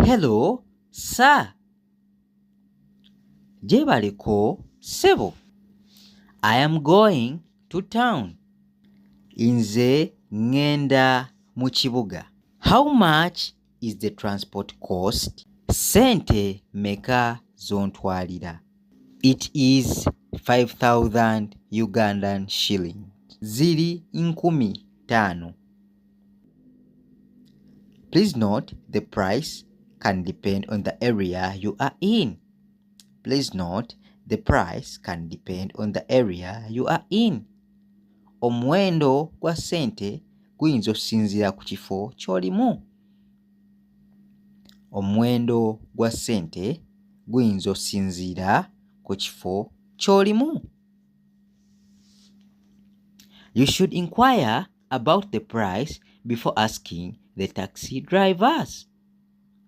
Hello, sir. Gyebaleko, ssebo. I am going to town. Nze ngenda mu kibuga. How much is the transport cost? Ssente meka zontwalira? It is 5,000 Ugandan shillings. Ziri 5,000. Please note the price can depend on the area you are in. Please note the price can depend on the area you are in. Omuwendo gwa ssente guyinza okusinziira ku kifo ky'olimu. Omuwendo gwa ssente guyinza okusinziira ku kifo ky'olimu. You should inquire about the price before asking the taxi drivers.